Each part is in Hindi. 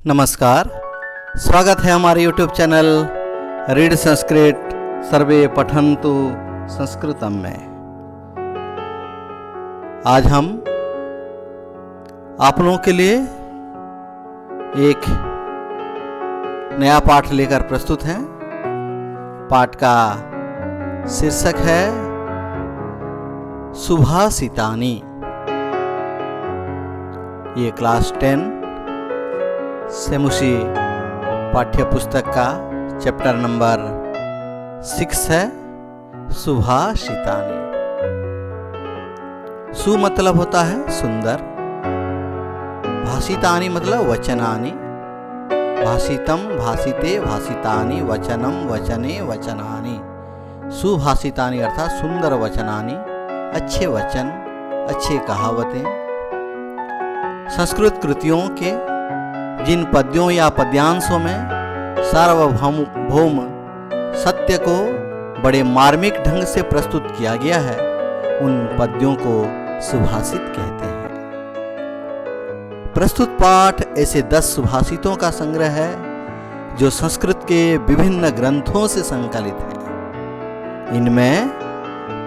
नमस्कार, स्वागत है हमारे YouTube चैनल रीड संस्कृत सर्वे पठन्तु संस्कृतम में। आज हम आप लोगों के लिए एक नया पाठ लेकर प्रस्तुत हैं। पाठ का शीर्षक है सुभाषितानि। ये क्लास 10 सेमुसी पाठ्य पुस्तक का चैप्टर नंबर 6 है, सुभाषितानि। सु मतलब होता है सुंदर, भाषितानि मतलब वचनानि, भाषितम भाषिते भाषितानि, वचनम वचने वचनानि। सुभाषितानि अर्थात सुंदर वचनानि, अच्छे वचन, अच्छे कहावतें। संस्कृत कृतियों के जिन पद्यों या पद्यांशों में सार्वभौम सत्य को बड़े मार्मिक ढंग से प्रस्तुत किया गया है, उन पद्यों को सुभाषित कहते हैं। प्रस्तुत पाठ ऐसे 10 सुभाषितों का संग्रह है जो संस्कृत के विभिन्न ग्रंथों से संकलित हैं। इनमें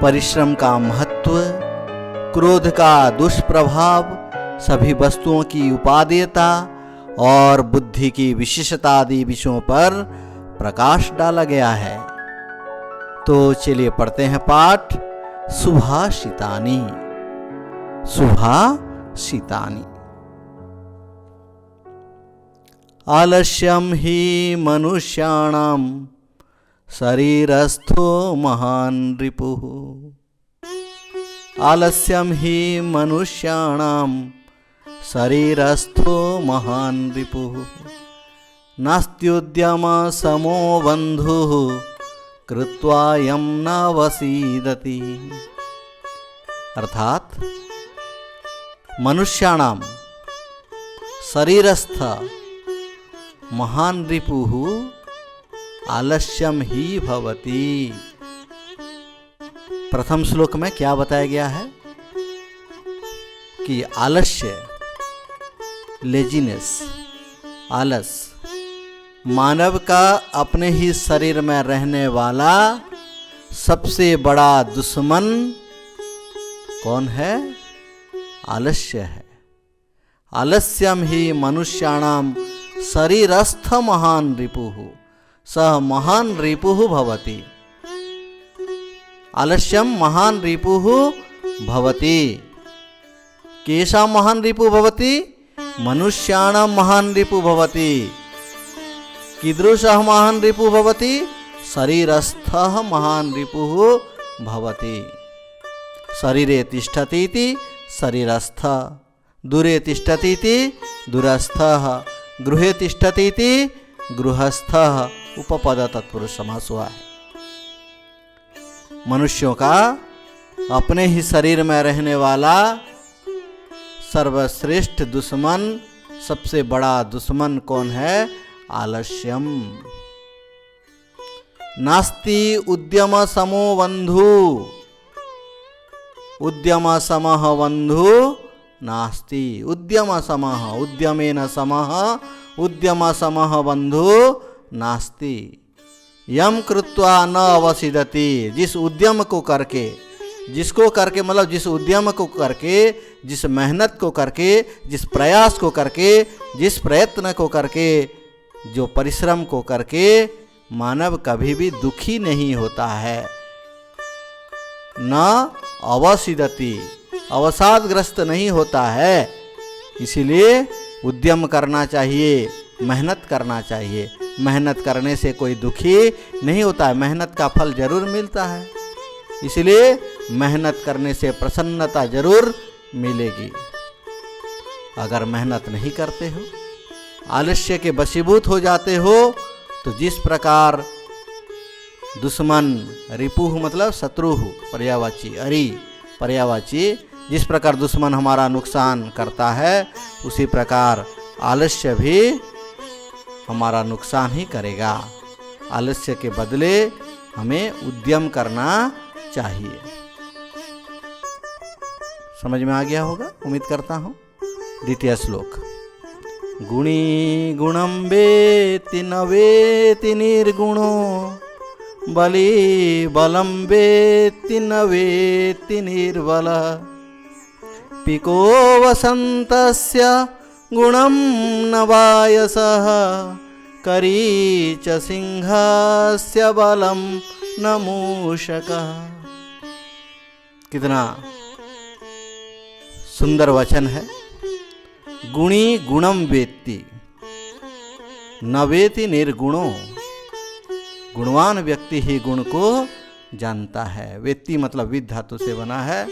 परिश्रम का महत्व, क्रोध का दुष्प्रभाव, सभी वस्तुओं की उपादेयता और बुद्धि की विशेषता आदि विषयों पर प्रकाश डाला गया है। तो चलिए पढ़ते हैं पाठ सुभाषितानि। सुभाषितानि। आलस्यं हि मनुष्याणां शरीरस्थो महान् रिपुः। आलस्यं हि मनुष्याणां शरीरस्थो महान् रिपुः। नास्त्युद्यम समो बन्धुः कृत्वा यं न वसीदति। अर्थात मनुष्याणाम शरीरस्थ महान् रिपुः आलस्यम ही भवति। प्रथम श्लोक में क्या बताया गया है कि आलस्य, लेजीनेस, आलस, मानव का अपने ही शरीर में रहने वाला सबसे बड़ा दुश्मन कौन है? आलस्य है। आलस्यम ही मनुष्याणाम शरीरस्थ महान् रिपुः सः महान् रिपुः भवति। आलस्यम महान् रिपुः भवति। केषां महान् रिपुः भवति? मनुष्याणां महान् रिपुः भवति। कीदृशः महान् रिपुः भवति? शरीरस्थः महान् रिपुः भवति। शरीरे तिष्ठतीति शरीरस्थ, दूरे तिष्ठतीति दूरस्थः, गृहे तिष्ठतीति गृहस्थः। उपपद तत्पुरुष समास हुआ है। मनुष्यों का अपने ही शरीर में रहने वाला सर्वश्रेष्ठ दुश्मन, सबसे बड़ा दुश्मन कौन है? आलस्यम। नास्ति उद्यम समो बंधु। उद्यम समः बंधु नास्ति। उद्यम समः, उद्यमेन समः, उद्यम समः बंधु नास्ति। यम कृत्वा न अवसिदति। जिस उद्यम को करके, जिसको करके मतलब जिस उद्यम को करके, जिस मेहनत को करके, जिस प्रयास को करके, जिस प्रयत्न को करके, जो परिश्रम को करके मानव कभी भी दुखी नहीं होता है। न अवसिदति, अवसादग्रस्त नहीं होता है। इसीलिए उद्यम करना चाहिए, मेहनत करना चाहिए। मेहनत करने से कोई दुखी नहीं होता है, मेहनत का फल जरूर मिलता है। इसलिए मेहनत करने से प्रसन्नता जरूर मिलेगी। अगर मेहनत नहीं करते हो, आलस्य के वशीभूत हो जाते हो, तो जिस प्रकार दुश्मन, रिपुः मतलब शत्रु, पर्यायवाची, अरि पर्यायवाची, जिस प्रकार दुश्मन हमारा नुकसान करता है, उसी प्रकार आलस्य भी हमारा नुकसान ही करेगा। आलस्य के बदले हमें उद्यम करना चाहिए। समझ में आ गया होगा, उम्मीद करता हूँ। द्वितीय श्लोक। गुणी गुणं वेत्ति न वेत्ति निर्गुणो बली बलं वेत्ति न वेत्ति निर्बलः पिको वसन्तस्य गुणं न वायसः करी च सिंहस्य बलं न मूषकः। कितना सुंदर वचन है। गुणी गुणम वेत्ति न वेत्ति निर्गुणो, गुणवान व्यक्ति ही गुण को जानता है। वेत्ति मतलब विद धातु से बना है,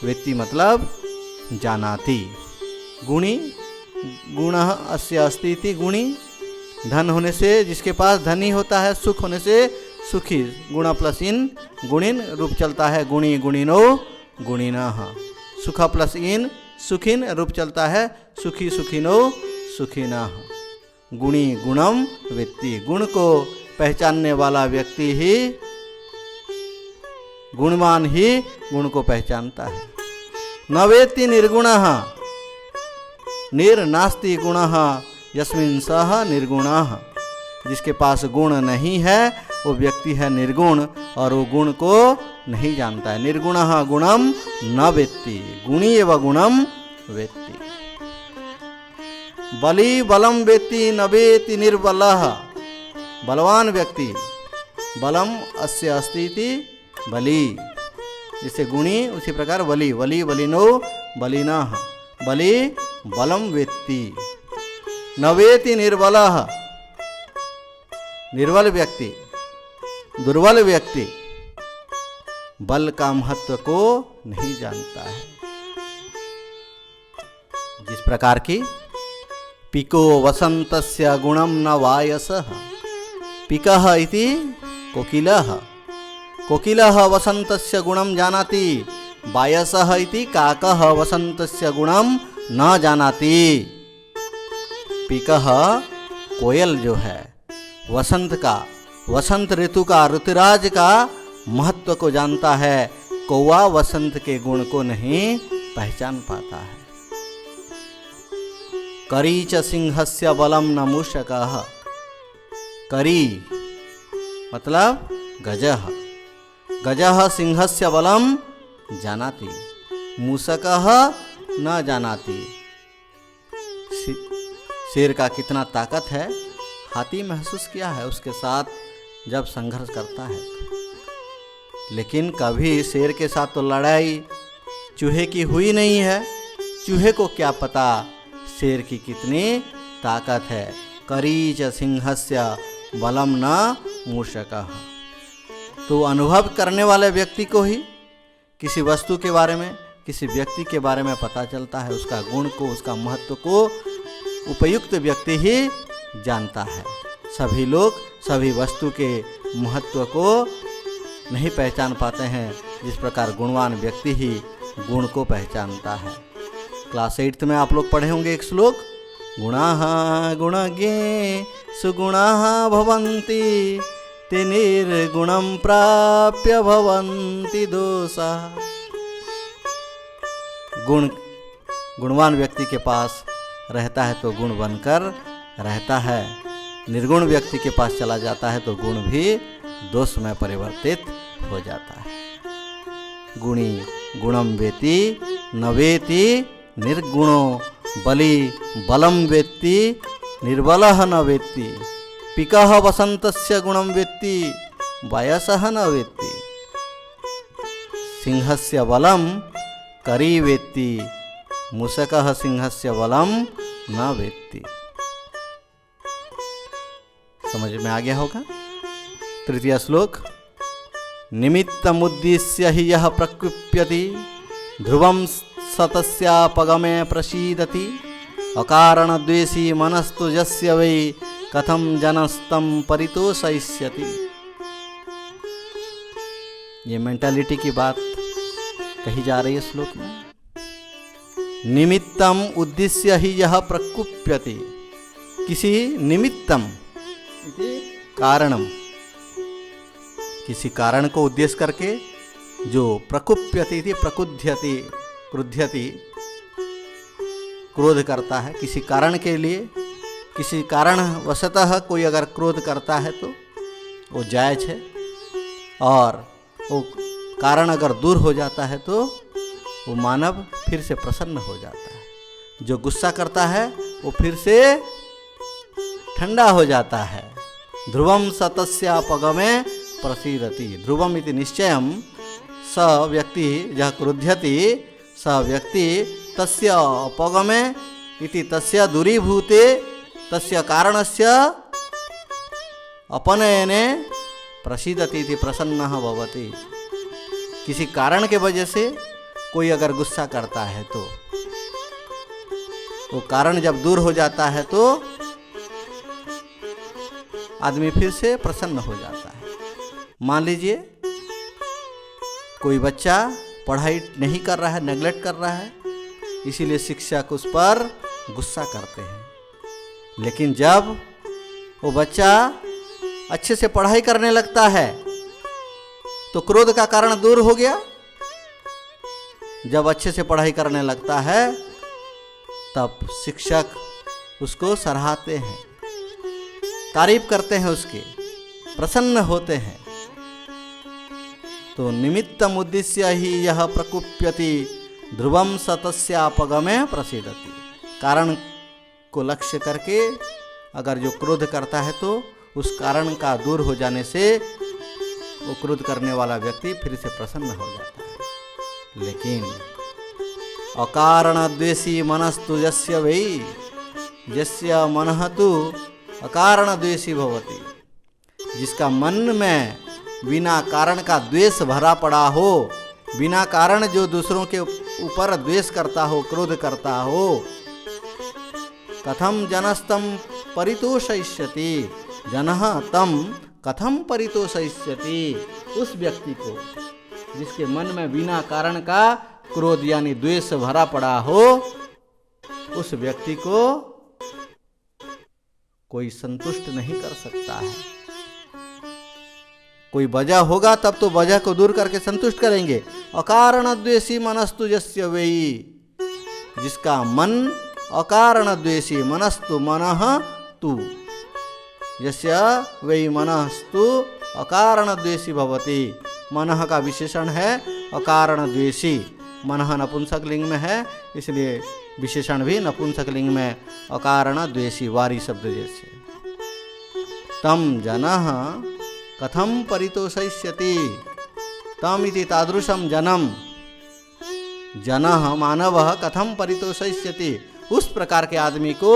वेत्ति मतलब जानाति। गुणी गुणः अस्य अस्ति इति गुणी, धन होने से जिसके पास धनी होता है, सुख होने से सुखी, गुण प्लस इन गुणिन रूप चलता है गुणी गुणिनो गुणिनः। सुख प्लस इन सुखिन रूप चलता है सुखी सुखिनो सुखिनः। गुणी गुणम वेत्ति, गुण को पहचानने वाला व्यक्ति ही, गुणवान ही गुण को पहचानता है। न वेत्ति निर्गुणः निर्नास्ति गुणः यस्मिन् सः निर्गुणः, जिसके पास गुण नहीं है वो व्यक्ति है निर्गुण और वो गुण को नहीं जानता है। निर्गुणः गुणम न वेत्ति, गुणी एव गुणम वेत्ति। बली बलम वेत्ति न वेत्ति निर्बलः, बलवान व्यक्ति, बलम अस्य अस्ति इति बली, जैसे गुणी उसी प्रकार बली, बली बलिनो बलिनः, बली बलम वेत्ति। न वेत्ति निर्बलः, निर्बल व्यक्ति, दुर्बल व्यक्ति बल का महत्व को नहीं जानता है। जिस प्रकार की पिको वसंतस्य गुणम न वायसः, पिकः इति कोकिलः, कोकिलः वसंतस्य गुणम जानाति, वायसः इति काकः वसंतस्य गुणम न जानाति। पिकः कोयल जो है वसंत का, वसंत ऋतु का, ऋतुराज का महत्व को जानता है, कौवा वसंत के गुण को नहीं पहचान पाता है। करी च सिंहस्य बलम न मूषकः, करी मतलब गजः, गजः सिंहस्य बलम जानाति, मूषकः न जानाति। शेर का कितना ताकत है हाथी महसूस किया है उसके साथ जब संघर्ष करता है, लेकिन कभी शेर के साथ तो लड़ाई चूहे की हुई नहीं है। चूहे को क्या पता शेर की कितनी ताकत है। करी च सिंहस्य बलम न मूषकः, तो अनुभव करने वाले व्यक्ति को ही किसी वस्तु के बारे में, किसी व्यक्ति के बारे में पता चलता है, उसका गुण को, उसका महत्व को उपयुक्त व्यक्ति ही जानता है। सभी लोग सभी वस्तु के महत्व को नहीं पहचान पाते हैं, जिस प्रकार गुणवान व्यक्ति ही गुण को पहचानता है। क्लास 8 में आप लोग पढ़े होंगे एक श्लोक, गुणाः गुणज्ञे सुगुणाः भवन्ति ते निर्गुणं प्राप्य भवन्ति दोषाः। गुणवान व्यक्ति के पास रहता है तो गुण बनकर रहता है, निर्गुण व्यक्ति के पास चला जाता है तो गुण भी दोष में परिवर्तित हो जाता है। गुणी गुणम वेत्ति न वेत्ति निर्गुणो बली बलम वेत्ति निर्बलः न वेत्ति। पिकः वसंतस्य गुणम वेत्ति वायसः न वेत्ति। सिंहस्य बलम करी वेत्ति मूषकः सिंहस्य बलम न वेत्ति। समझ में आ गया होगा। तृतीय श्लोक, निमित्तमुद्दिश्य हि यः प्रकुप्यति ध्रुवं सतस्यापगमे प्रसीदति अकारणद्वेषी मनस्तु यस्य वै कथं जनस्तं परितोषयिष्यति। ये मेंटालिटी की बात कही जा रही है श्लोक में। निमित्तम उद्देश्य ही यह प्रकुप्यति, किसी निमित्तम कारणम, किसी कारण को उद्देश्य करके जो प्रकुप्यति थी प्रकुध्यति क्रुध्यति क्रोध करता है, किसी कारण के लिए किसी कारण वशतः कोई अगर क्रोध करता है तो वो जायज है, और वो कारण अगर दूर हो जाता है तो वो मानव फिर से प्रसन्न हो जाता है। जो गुस्सा करता है वो फिर से ठंडा हो जाता है। ध्रुवम सतस्यापगमे प्रसीदति। ध्रुवम इति निश्चयम स व्यक्ति यह क्रुध्यति स व्यक्ति तस्य अपगमे इति तस्य दूरीभूते तस्य कारणस्य अपनयने प्रसीदति इति प्रसन्नः भवति। किसी कारण के वजह से कोई अगर गुस्सा करता है तो वो कारण जब दूर हो जाता है तो आदमी फिर से प्रसन्न हो जाता है। मान लीजिए कोई बच्चा पढ़ाई नहीं कर रहा है, नेगलेक्ट कर रहा है, इसीलिए शिक्षक उस पर गुस्सा करते हैं। लेकिन जब वो बच्चा अच्छे से पढ़ाई करने लगता है तो क्रोध का कारण दूर हो गया। जब अच्छे से पढ़ाई करने लगता है तब शिक्षक उसको सराहते हैं, तारीफ करते हैं, उसके प्रसन्न होते हैं। तो निमित्तम उद्देश्य ही यह प्रकुप्यति ध्रुवम सतस्यापगमे प्रसीदति। कारण को लक्ष्य करके अगर जो क्रोध करता है तो उस कारण का दूर हो जाने से वो क्रोध करने वाला व्यक्ति फिर से प्रसन्न हो जाता है। लेकिन अकारण द्वेषी मनस्तु यस्य वै यस्य मनः तु अकारण द्वेषी भवति। जिसका मन में बिना कारण का द्वेष भरा पड़ा हो, बिना कारण जो दूसरों के ऊपर द्वेष करता हो, क्रोध करता हो, कथम जनस्तम परितोषयिष्यति। जनः तम कथम परितोषयिष्यति। उस व्यक्ति को जिसके मन में बिना कारण का क्रोध यानी द्वेष भरा पड़ा हो, उस व्यक्ति को कोई संतुष्ट नहीं कर सकता है। कोई वजह होगा तब तो वजह को दूर करके संतुष्ट करेंगे। अकारण द्वेषी मनस्तु यस्य वै। जिसका मन अकारण द्वेषी मनस्तु मनः तु यस्य वै मनस्तु अकारण द्वेषी भवति। मनः का विशेषण है अकारण द्वेषी। मनः नपुंसक लिंग में है, इसलिए विशेषण भी नपुंसक लिंग में अकारण द्वेषी, वारी शब्द जैसे। तम जनः कथम परितोषयिष्यति। तम इति तादृशम जनम। जनः मानवः कथम परितोषयिष्यति। उस प्रकार के आदमी को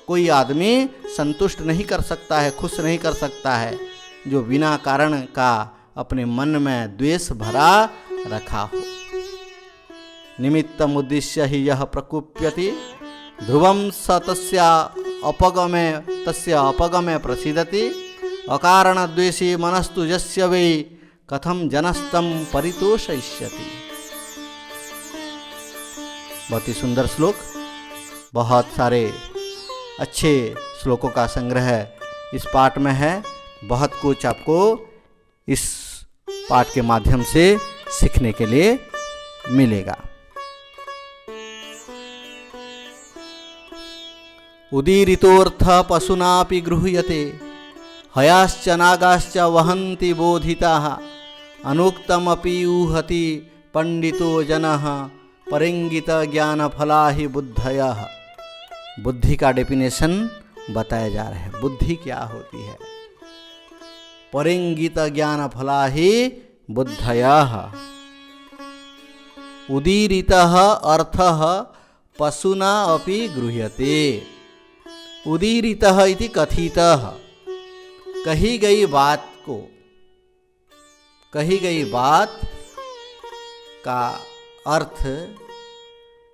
कोई आदमी संतुष्ट नहीं कर सकता है, खुश नहीं कर सकता है, जो बिना कारण का अपने मन में द्वेष भरा रखा हो। निमित्तम उद्देश्य ही यह प्रकुप्यति ध्रुवम स तस्य अपगमे प्रसीदति। अकारण द्वेषी मनस्तु यस्य वै कथम जनस्तम परितोषयिष्यति। बहुत ही सुंदर श्लोक, बहुत सारे अच्छे श्लोकों का संग्रह इस पाठ में है। बहुत कुछ आपको इस पाठ के माध्यम से सीखने के लिए मिलेगा। उदीरितोऽर्थ पशुनापि गृह्यते हयाश्च नागाश्च वहन्ति बोधिताः अनुक्तमपि ऊहति पंडितो जनः परिंगित ज्ञान फला ही बुद्धयः। बुद्धि का डेफिनेशन बताया जा रहा है। बुद्धि क्या होती है? परिंगित ज्ञान फला ही बुद्धयः। उदीरितः अर्थः पशुना अपि गृह्यते। उदीरितः इति कथितः। कही गई बात को, कही गई बात का अर्थ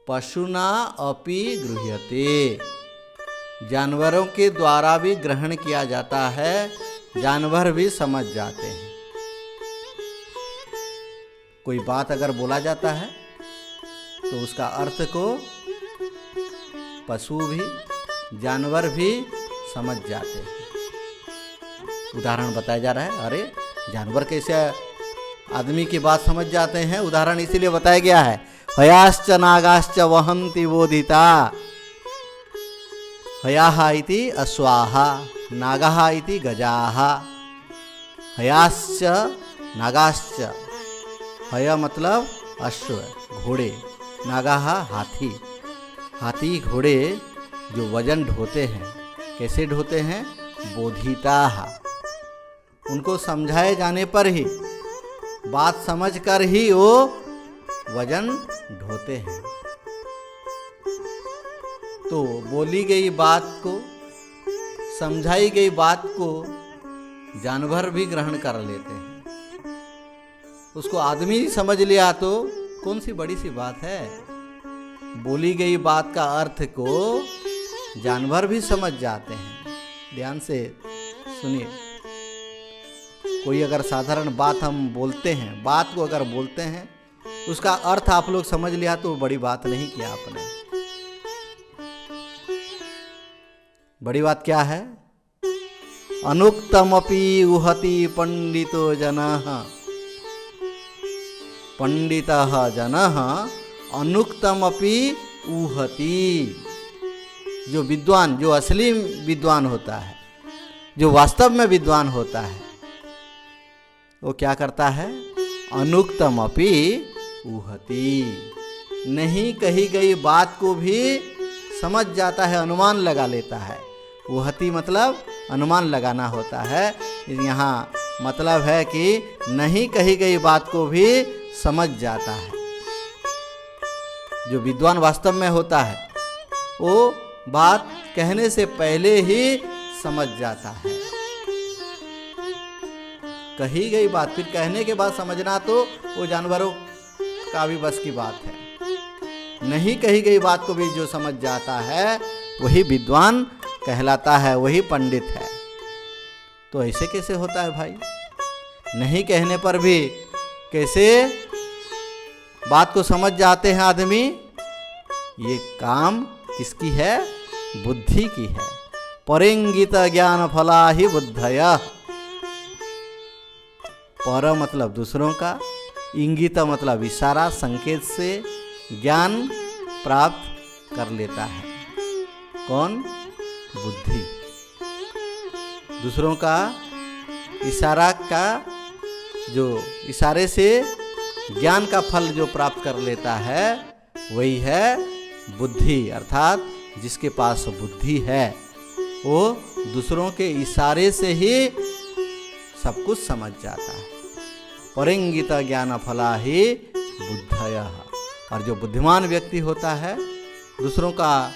पशुना अपि गृह्यते। जानवरों के द्वारा भी ग्रहण किया जाता है, जानवर भी समझ जाते हैं। कोई बात अगर बोला जाता है तो उसका अर्थ को पशु भी, जानवर भी समझ जाते हैं। उदाहरण बताया जा रहा है। अरे जानवर कैसे आदमी की बात समझ जाते हैं? उदाहरण इसीलिए बताया गया है। हयाश्च नागाश्च वहन्ति बोधिता। हयाः इति अश्वाः, नागाः इति गजाः, हयाश्च नागाश्च। हय मतलब अश्व घोड़े, नागाः हाथी। हाथी घोड़े जो वजन ढोते हैं, कैसे ढोते हैं? बोधिताः, उनको समझाए जाने पर ही, बात समझ कर ही वो वजन ढोते हैं। तो बोली गई बात को, समझाई गई बात को जानवर भी ग्रहण कर लेते हैं। उसको आदमी समझ लिया तो कौन सी बड़ी सी बात है। बोली गई बात का अर्थ को जानवर भी समझ जाते हैं। ध्यान से सुनिए, कोई अगर साधारण बात हम बोलते हैं, बात को अगर बोलते हैं, उसका अर्थ आप लोग समझ लिया तो बड़ी बात नहीं किया आपने। बड़ी बात क्या है? अनुक्तमपि उहति पंडितो जनः, पंडितः जनः अनुक्तमपि उहति। जो विद्वान, जो असली विद्वान होता है, जो वास्तव में विद्वान होता है, वो क्या करता है? अनुक्तमपि उहति, नहीं कही गई बात को भी समझ जाता है, अनुमान लगा लेता है। उहति मतलब अनुमान लगाना होता है। यहाँ मतलब है कि नहीं कही गई बात को भी समझ जाता है। जो विद्वान वास्तव में होता है वो बात कहने से पहले ही समझ जाता है। कही गई बात फिर कहने के बाद समझना तो वो जानवरों का भी बस की बात है। नहीं कही गई बात को भी जो समझ जाता है वही विद्वान कहलाता है, वही पंडित है। तो ऐसे कैसे होता है भाई? नहीं कहने पर भी कैसे बात को समझ जाते हैं आदमी? ये काम किसकी है? बुद्धि की है। परेंगित ज्ञान फला ही बुद्धया। पर मतलब दूसरों का, इंगित मतलब इशारा, संकेत से ज्ञान प्राप्त कर लेता है। कौन? बुद्धि। दूसरों का इशारा का, जो इशारे से ज्ञान का फल जो प्राप्त कर लेता है वही है बुद्धि। अर्थात जिसके पास बुद्धि है वो दूसरों के इशारे से ही सब कुछ समझ जाता है। परिंगित ज्ञान फला ही बुद्धयः। और जो बुद्धिमान व्यक्ति होता है दूसरों का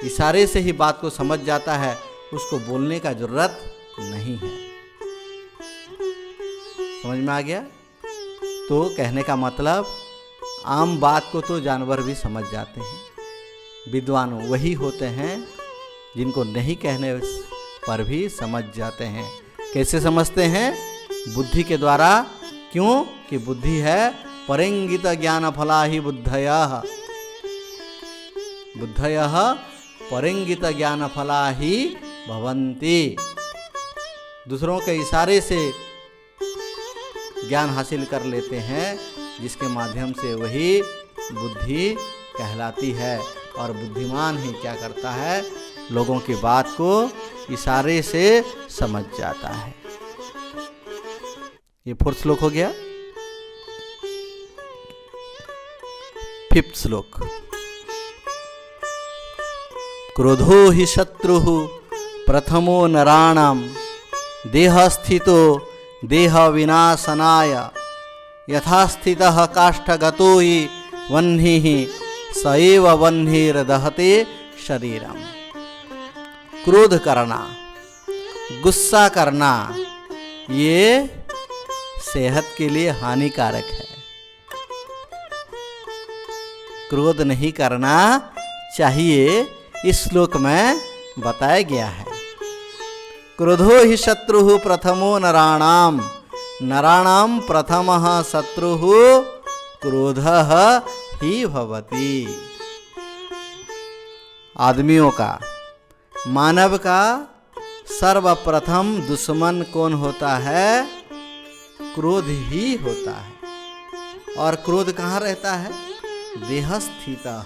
इशारे से ही बात को समझ जाता है, उसको बोलने का जरूरत नहीं है। समझ में आ गया? तो कहने का मतलब आम बात को तो जानवर भी समझ जाते हैं। विद्वान वही होते हैं जिनको नहीं कहने पर भी समझ जाते हैं। कैसे समझते हैं? बुद्धि के द्वारा। क्यों? कि बुद्धि है परिंगित ज्ञान फला ही बुद्धयः। बुद्धयः परिंगित ज्ञान फला ही भवन्ति। दूसरों के इशारे से ज्ञान हासिल कर लेते हैं, जिसके माध्यम से वही बुद्धि कहलाती है। और बुद्धिमान ही क्या करता है? लोगों की बात को इशारे से समझ जाता है। ये 4th श्लोक हो गया। 5th श्लोक। क्रोधो हि शत्रुः प्रथमो नराणां देहस्थितो देह विनाशनाय यथा स्थितः काष्ठगतो हि वह्निः स एव वह्निर्दहते शरीरम। क्रोध करना, गुस्सा करना, ये सेहत के लिए हानिकारक है। क्रोध नहीं करना चाहिए, इस श्लोक में बताया गया है। क्रोधो हि शत्रुः प्रथमो नराणाम। नराणाम प्रथमः शत्रुः क्रोधः ही भवति। आदमियों का, मानव का सर्वप्रथम दुश्मन कौन होता है? क्रोध ही होता है। और क्रोध कहाँ रहता है? देहस्थितः।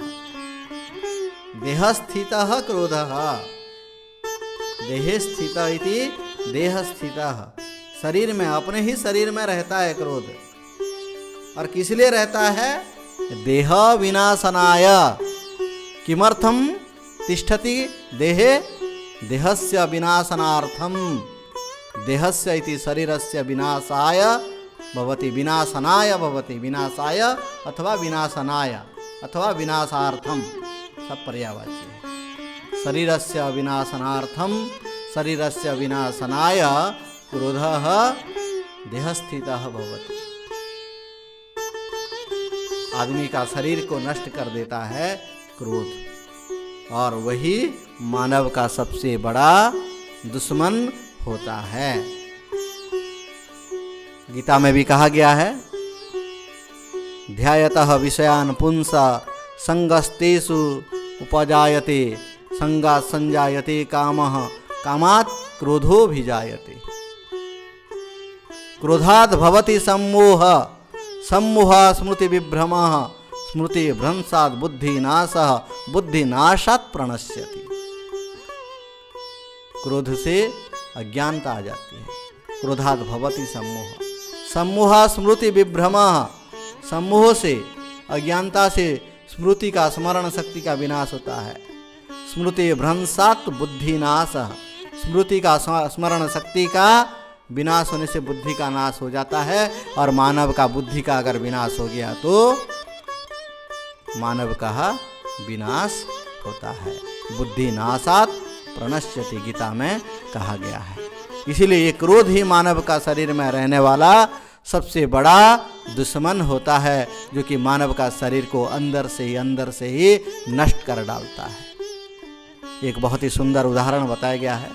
देहस्थितः क्रोधः। देहे स्थित इति देह स्थितः, शरीर में, अपने ही शरीर में रहता है क्रोध। और किस लिए रहता है? देह विनाशनाय। किमर्थम तिष्ठति देहे? देहस्य विनाशनार्थम। देहस्य इति शरीरस्य विनाशाय भवति, विनाशनाय भवति, विनाशाय अथवा विनाशनाय अथवा विनाशार्थम, सब पर्यायवाची है। शरीरस्य विनाशनार्थम, शरीरस्य विनाशनाय क्रोधः देहस्थितः भवति। आदमी का शरीर को नष्ट कर देता है क्रोध, और वही मानव का सबसे बड़ा दुश्मन होता है। गीता में भी कहा गया है, ध्यायतः विषयान् पुंसा संगस्तेषु उपजायते, संगात् संजायते कामः, कामात् क्रोधो भिजायते। क्रोधात् भवति सम्मोह, सम्मोहः स्मृति विभ्रमः, स्मृति भ्रंशात् बुद्धिनाशः, बुद्धिनाशात् प्रणश्यति। क्रोध से अज्ञानता आ जाती है। क्रोधात् भवति सम्मोह, सम्मोह स्मृति विभ्रमः, सम्मोह से, अज्ञानता से स्मृति का, स्मरण शक्ति का विनाश होता है। स्मृति भ्रंशात् बुद्धिनाशः, स्मृति का, स्मरण शक्ति का विनाश होने से बुद्धि का नाश हो जाता है। और मानव का बुद्धि का अगर विनाश हो गया तो मानव का विनाश होता है। बुद्धि नाशात् प्रणश्यति, गीता में कहा गया है। इसीलिए ये क्रोध ही मानव का शरीर में रहने वाला सबसे बड़ा दुश्मन होता है, जो कि मानव का शरीर को अंदर से ही नष्ट कर डालता है। एक बहुत ही सुंदर उदाहरण बताया गया है,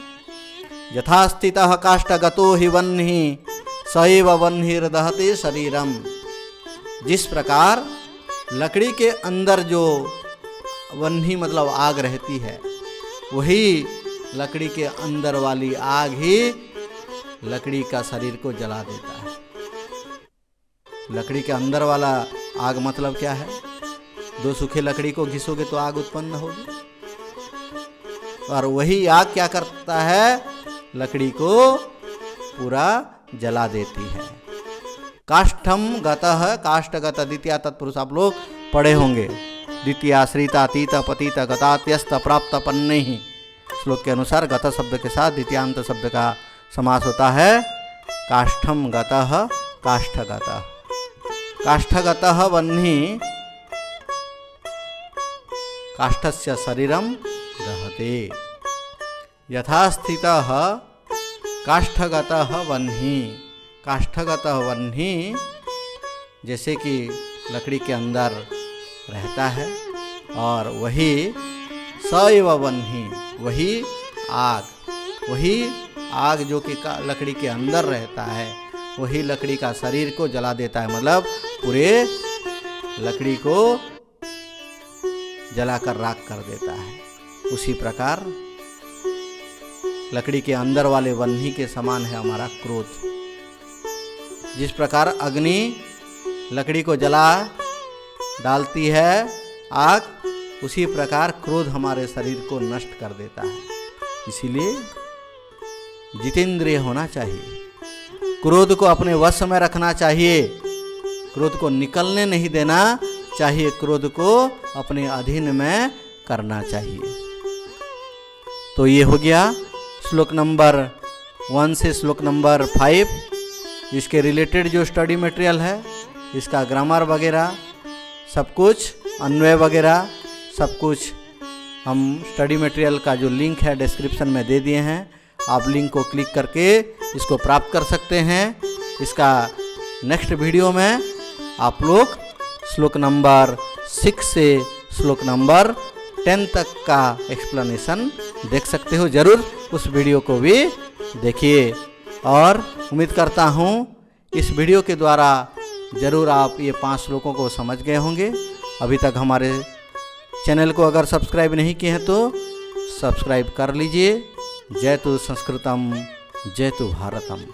यथा स्थितः काष्ठगतो हि वह्निः सैव वह्निर्दहते शरीरम। जिस प्रकार लकड़ी के अंदर जो वह्नि मतलब आग रहती है, वही लकड़ी के अंदर वाली आग ही लकड़ी का शरीर को जला देता है। लकड़ी के अंदर वाला आग मतलब क्या है? दो सूखे लकड़ी को घिसोगे तो आग उत्पन्न होगी, और वही आग क्या करता है? लकड़ी को पूरा जला देती है। काष्ठम गतः, काष्ठगत द्वितीया तत्पुरुष आप लोग पढ़े होंगे। द्वितीय श्रीतातीत पतित गतात्यस्त प्राप्त पन्नैः, श्लोक के अनुसार गत शब्द के साथ द्वितीयांत शब्द का समास होता है। काष्ठम गतः, काष्ठगतः। काष्ठगतः वह्निः काष्ठस्य शरीरम दहते। यथा स्थितः काष्ठगतः वह्निः, काष्ठगतः वह्निः जैसे कि लकड़ी के अंदर रहता है, और वही सैव वह्निः, वही आग जो कि लकड़ी के अंदर रहता है, वही लकड़ी का शरीर को जला देता है, मतलब पूरे लकड़ी को जलाकर राख कर देता है। उसी प्रकार लकड़ी के अंदर वाले वह्नि के समान है हमारा क्रोध। जिस प्रकार अग्नि लकड़ी को जला डालती है आग, उसी प्रकार क्रोध हमारे शरीर को नष्ट कर देता है। इसीलिए जितेंद्रिय होना चाहिए, क्रोध को अपने वश में रखना चाहिए, क्रोध को निकलने नहीं देना चाहिए, क्रोध को अपने अधीन में करना चाहिए। तो ये हो गया श्लोक नंबर 1 से श्लोक नंबर 5। इसके रिलेटेड जो स्टडी मटेरियल है, इसका ग्रामर वगैरह सब कुछ, अन्वय वगैरह सब कुछ हम स्टडी मटेरियल का जो लिंक है डिस्क्रिप्शन में दे दिए हैं। आप लिंक को क्लिक करके इसको प्राप्त कर सकते हैं। इसका नेक्स्ट वीडियो में आप लोग श्लोक नंबर 6 से श्लोक नंबर 10 तक का एक्सप्लेनेशन देख सकते हो। ज़रूर उस वीडियो को भी देखिए, और उम्मीद करता हूँ इस वीडियो के द्वारा ज़रूर आप ये 5 श्लोकों को समझ गए होंगे। अभी तक हमारे चैनल को अगर सब्सक्राइब नहीं किए हैं तो सब्सक्राइब कर लीजिए। जय तु संस्कृतम, जय तु भारतम।